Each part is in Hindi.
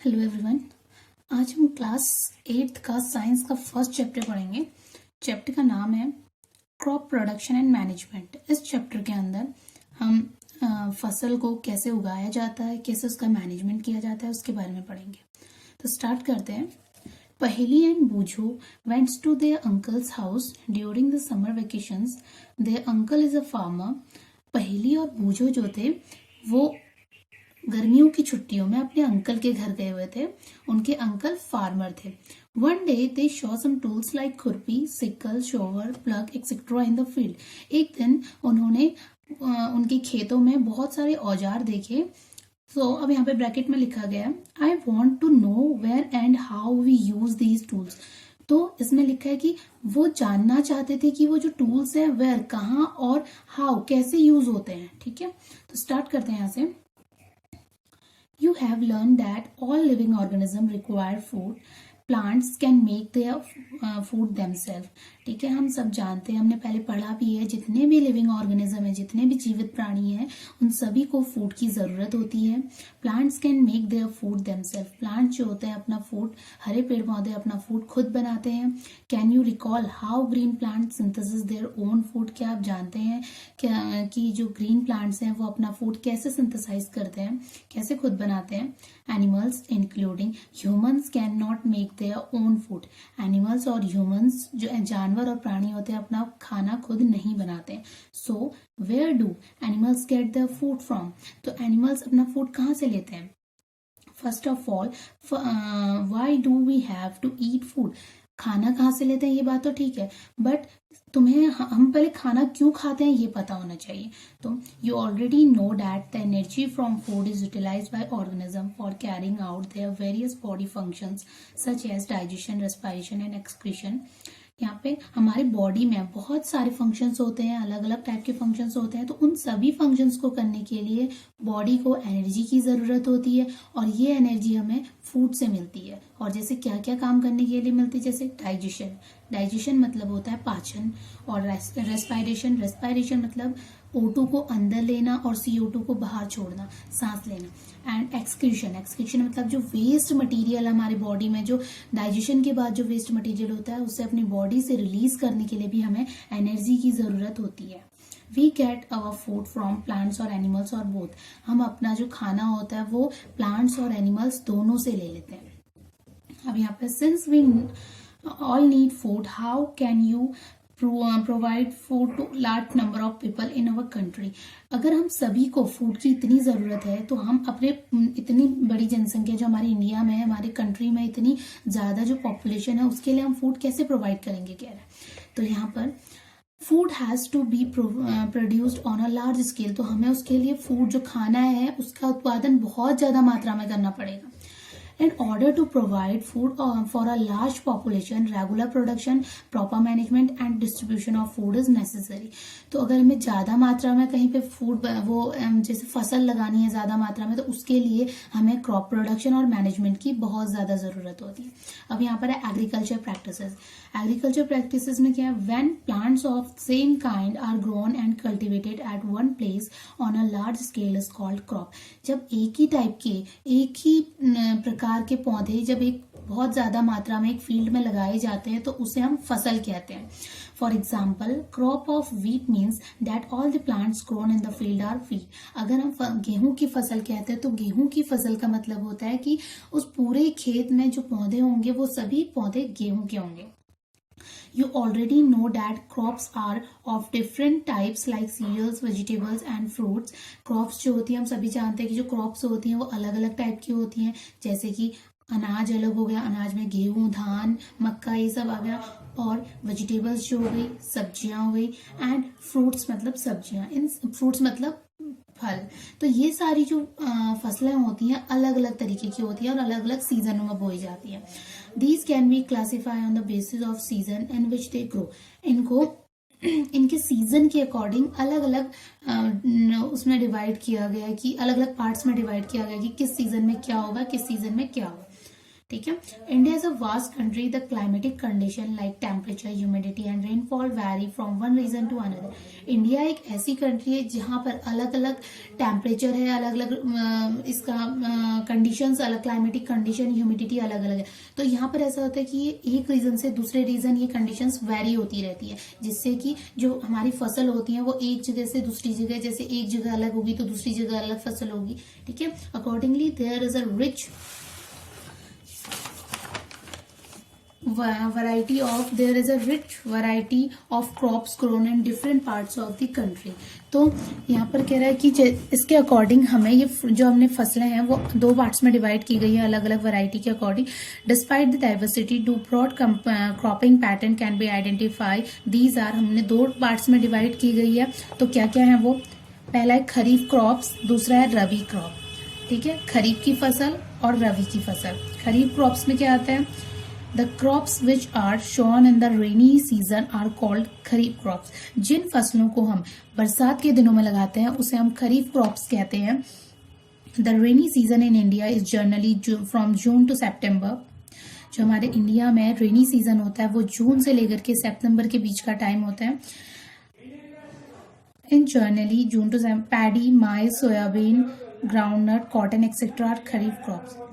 Hello everyone. आज हम क्लास 8th का साइंस का फर्स्ट चैप्टर पढ़ेंगे। चैप्टर का नाम है क्रॉप प्रोडक्शन एंड मैनेजमेंट। इस चैप्टर के अंदर हम फसल को कैसे उगाया जाता है, कैसे उसका मैनेजमेंट किया जाता है, उसके बारे में पढ़ेंगे। तो स्टार्ट करते हैं। Paheli and Boojho wents to their uncle's house during the summer vacations. Their uncle is a farmer. Paheli और बूझो जो थे वो गर्मियों की छुट्टियों में अपने अंकल के घर गए हुए थे। उनके अंकल फार्मर थे। One day they saw some tools like खुरपी, sickle, shovel, plough etcetera in the field. एक दिन उन्होंने उनके खेतों में बहुत सारे औजार देखे। तो अब यहाँ पे ब्रैकेट में लिखा गया I want to know where and how we use these tools. तो इसमें लिखा है कि वो जानना चाहते थे कि वो जो टूल्स है वेयर कहाँ और हाउ कैसे यूज होते हैं। ठीक है, तो स्टार्ट करते हैं यहाँ से। You have learned that all living organisms require food. Plants can make their food themselves. ठीक है, हम सब जानते हैं, हमने पहले पढ़ा भी है, जितने भी लिविंग ऑर्गेनिज्म है, जितने भी जीवित प्राणी हैं, उन सभी को फूड की जरूरत होती है। Plants can make their food themselves. Plants जो होते हैं अपना फूड, हरे पेड़ पौधे अपना फूड खुद बनाते हैं। Can you recall how green plant synthesis their own food. क्या आप जानते हैं कि जो ग्रीन प्लांट्स हैं वो अपना फूड कैसे सिंथेसाइज करते हैं, कैसे खुद बनाते हैं। Animals including humans can not make their own food. Animals और ह्यूमंस जो जानवर और प्राणी होते हैं अपना खाना खुद नहीं बनाते। So where do animals get their food from. तो एनिमल्स अपना फूड कहाँ से लेते हैं। First of all why do we have to eat food. खाना कहाँ से लेते हैं ये बात तो ठीक है, बट तुम्हें हम पहले खाना क्यों खाते हैं ये पता होना चाहिए। तो you already know that the energy from food is utilised by organism for carrying out their various body functions such as digestion, respiration and excretion. यहाँ पे हमारी बॉडी में बहुत सारे फंक्शंस होते हैं, अलग अलग टाइप के फंक्शंस होते हैं। तो उन सभी फंक्शंस को करने के लिए बॉडी को एनर्जी की जरूरत होती है और ये एनर्जी हमें फूड से मिलती है। और जैसे क्या क्या काम करने के लिए मिलती है, जैसे डाइजेशन। डाइजेशन मतलब होता है पाचन। और रेस्पिरेशन, रेस्पिरेशन मतलब O2 को अंदर लेना और CO2 को बाहर छोड़ना, सांस लेना। एंड एक्सक्रीशन, एक्सक्रीशन मतलब जो वेस्ट मटेरियल हमारी बॉडी में, जो डाइजेशन के बाद जो वेस्ट मटेरियल होता है उसे अपनी बॉडी से रिलीज करने के लिए भी हमें एनर्जी की जरूरत होती है। We get our food from plants और एनिमल्स और बोथ। हम अपना जो खाना होता है वो प्लांट्स और एनिमल्स दोनों से ले लेते हैं। अब यहाँ पे since we all need food, how can you provide food to large number of people in our country. अगर हम सभी को फूड की इतनी ज़रूरत है तो हम अपने इतनी बड़ी जनसंख्या जो हमारी इंडिया में है, हमारी कंट्री में इतनी ज़्यादा जो पॉपुलेशन है, उसके लिए हम फूड कैसे प्रोवाइड करेंगे कह रहे हैं। तो यहाँ पर food has to be produced on a large scale. तो हमें उसके लिए फूड जो खाना है उसका उत्पादन बहुत ज़्यादा मात्रा में करना पड़ेगा। In order to provide food for a large population, regular production, proper management and distribution of food is necessary. तो अगर हमें ज़्यादा मात्रा में कहीं पे फूड वो जैसे फसल लगानी है ज़्यादा मात्रा में, तो उसके लिए हमें क्रॉप प्रोडक्शन और मैनेजमेंट की बहुत ज़्यादा ज़रूरत होती है। अब यहाँ पर है एग्रीकल्चर प्रैक्टिसेस। एग्रीकल्चर प्रैक्टिसेस में क्या है, when plants of same kind are grown and cultivated at one place on a large scale is called crop. जब एक ही टाइप के, एक ही प्रकार के पौधे जब एक बहुत ज्यादा मात्रा में एक फील्ड में लगाए जाते हैं तो उसे हम फसल कहते हैं। For example, crop of wheat means that all the plants grown in the field are wheat. अगर हम गेहूं की फसल कहते हैं तो गेहूं की फसल का मतलब होता है कि उस पूरे खेत में जो पौधे होंगे वो सभी पौधे गेहूं के होंगे। You already know that crops are of different types like cereals, vegetables and fruits. Crops जो होती है हम सभी जानते हैं कि जो crops होती हैं वो अलग अलग टाइप की होती हैं। जैसे कि अनाज अलग हो गया, अनाज में गेहूं, धान, मक्का ये सब आ गया। और वेजिटेबल्स जो हो गई, सब्जियां हो गई। एंड फ्रूट्स मतलब सब्जियां, इन फ्रूट्स मतलब फल। तो ये सारी जो फसलें होती हैं अलग अलग तरीके की होती हैं और अलग अलग सीजनों में बोई जाती हैं। These can be classify on the basis off season in which they grow. इनको इनके सीजन के अकॉर्डिंग अलग अलग उसमें डिवाइड किया गया है कि अलग अलग पार्ट्स में डिवाइड किया गया कि किस सीजन में क्या होगा, किस सीजन में क्या होगा। ठीक है। India is a vast country, the climatic condition like temperature, humidity and rainfall vary from one region to another. India एक ऐसी कंट्री है जहां पर अलग अलग टेम्परेचर है, अलग अलग इसका कंडीशंस, अलग क्लाइमेटिक कंडीशन, ह्यूमिडिटी अलग अलग है। तो यहाँ पर ऐसा होता है कि ये एक रीजन से दूसरे रीजन ये कंडीशंस वेरी होती रहती है, जिससे कि जो हमारी फसल होती है वो एक जगह से दूसरी जगह, जैसे एक जगह अलग होगी तो दूसरी जगह अलग फसल होगी, ठीक है। Accordingly there is a rich there is a rich variety of crops grown in different parts of the country। तो यहाँ पर कह रहा है कि इसके अकॉर्डिंग हमें ये जो हमने फसलें हैं वो दो पार्ट्स में डिवाइड की गई है अलग अलग वैरायटी के according. Despite the diversity two broad cropping pattern can be identify these are, हमने दो पार्ट्स में डिवाइड की गई है। तो क्या क्या है वो, पहला है खरीफ क्रॉप्स, दूसरा है रबी क्रॉप, ठीक है। खरीफ की फसल और रबी की फसल। खरीफ क्रॉप्स में क्या आता है, The crops which are shown in the rainy season are called kharif crops. जिन फसलों को हम बरसात के दिनों में लगाते हैं उसे हम खरीफ क्रॉप्स कहते हैं। The rainy season in India is generally from June to September। जो हमारे इंडिया में रेनी सीजन होता है वो जून से लेकर के सितंबर के बीच का टाइम होता है। In generally June to September, paddy, maize, soybean, groundnut, cotton etcetera are kharif crops.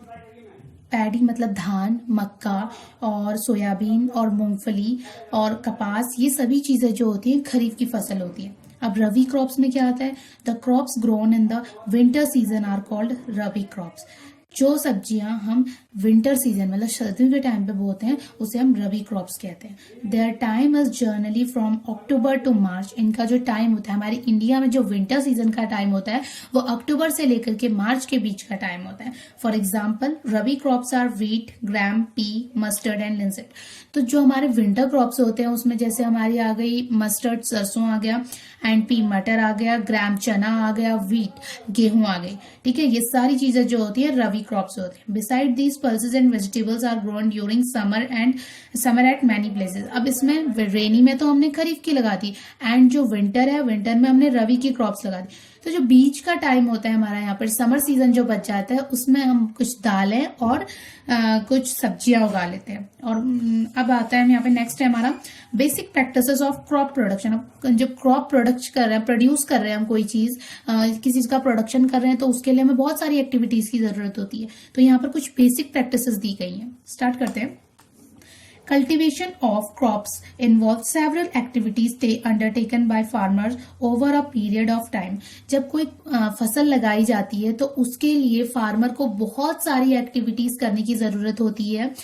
Paddy मतलब धान, मक्का और सोयाबीन और मूंगफली और कपास, ये सभी चीजें जो होती हैं खरीफ की फसल होती है। अब रबी क्रॉप्स में क्या आता है, the crops grown in the winter season are called rabi crops. जो सब्जियां हम विंटर सीजन मतलब सर्दियों के टाइम पे बोते हैं उसे हम रबी क्रॉप्स कहते हैं। Their time is generally from October to March. इनका जो टाइम होता है, हमारे इंडिया में जो विंटर सीजन का टाइम होता है वो अक्टूबर से लेकर के मार्च के बीच का टाइम होता है। For example rabi crops are wheat, gram, pea, mustard and linseed. तो जो हमारे विंटर क्रॉप्स होते हैं उसमें जैसे हमारी आ गई मस्टर्ड सरसों आ गया, एंड पी मटर आ गया, ग्राम चना आ गया, व्हीट गेहूं आ गई, ठीक है। ये सारी चीजें जो होती है रबी क्रॉप्स होते हैं। Besides these pulses and vegetables are grown during summer at many places. अब इसमें रेनी में तो हमने खरीफ की लगा दी, एंड जो विंटर है विंटर में हमने रबी की क्रॉप्स लगा दी। तो जो बीच का टाइम होता है हमारा यहाँ पर समर सीजन जो बच जाता है उसमें हम कुछ दालें और कुछ सब्जियां उगा लेते हैं। और अब आता है यहाँ पे नेक्स्ट है हमारा basic practices of crop production. जब क्रॉप प्रोड्यूस कर रहे हैं हम कोई चीज, किसी चीज का प्रोडक्शन कर रहे हैं तो उसके लिए हमें बहुत सारी एक्टिविटीज की जरूरत होती है। तो यहाँ पर कुछ बेसिक प्रैक्टिसेस दी गई हैं। स्टार्ट करते हैं। Cultivation of crops involves several activities undertaken by farmers over a period of time। जब कोई फसल लगाई जाती है तो उसके लिए फार्मर को बहुत सारी एक्टिविटीज करने की जरूरत होती है।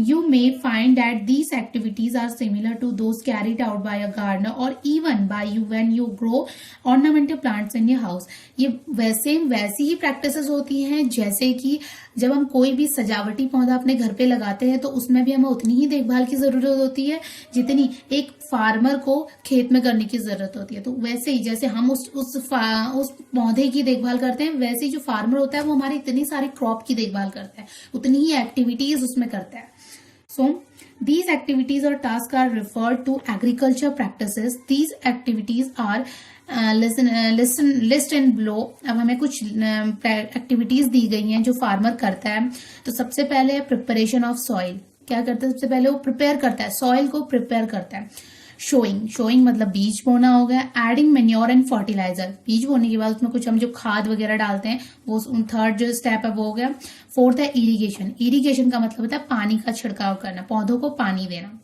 You may find that these activities are similar to those carried out by a gardener or even by you when you grow ornamental plants in your house। ये वैसी ही प्रैक्टिसेस होती हैं जैसे कि जब हम कोई भी सजावटी पौधा अपने घर पे लगाते हैं तो उसमें भी हमें उतनी ही देखभाल की जरूरत होती है जितनी एक फार्मर को खेत में करने की जरूरत होती है। तो वैसे ही जैसे हम उस पौधे की देखभाल करते हैं, वैसे ही जो फार्मर होता है वो हमारी इतनी सारी क्रॉप की देखभाल करता है, उतनी ही एक्टिविटीज उसमें करता है। सो these activities or tasks are referred to agriculture practices। these activities are list and blow. अब हमें कुछ एक्टिविटीज दी गई हैं जो फार्मर करता है। तो सबसे पहले है प्रिपरेशन ऑफ सॉइल। क्या करता है, सबसे पहले वो प्रिपेयर करता है, सॉइल को प्रिपेयर करता है। शोइंग मतलब बीज बोना हो गया। एडिंग मेन्योर एंड फर्टिलाइजर, बीज बोने के बाद उसमें कुछ हम जो खाद वगैरह डालते हैं वो थर्ड जो स्टेप है वो हो गया। फोर्थ है इरिगेशन का मतलब होता है पानी का छिड़काव करना, पौधों को पानी देना।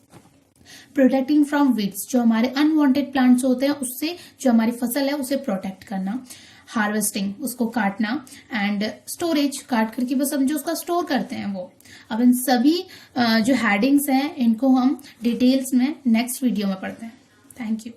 प्रोटेक्टिंग फ्रॉम वीड्स, जो हमारे अनवांटेड प्लांट्स होते हैं उससे जो हमारी फसल है उसे प्रोटेक्ट करना। हार्वेस्टिंग, उसको काटना। एंड स्टोरेज, काट करके बस हम जो उसका स्टोर करते हैं वो। अब इन सभी जो हेडिंग्स हैं इनको हम डिटेल्स में नेक्स्ट वीडियो में पढ़ते हैं। Thank you.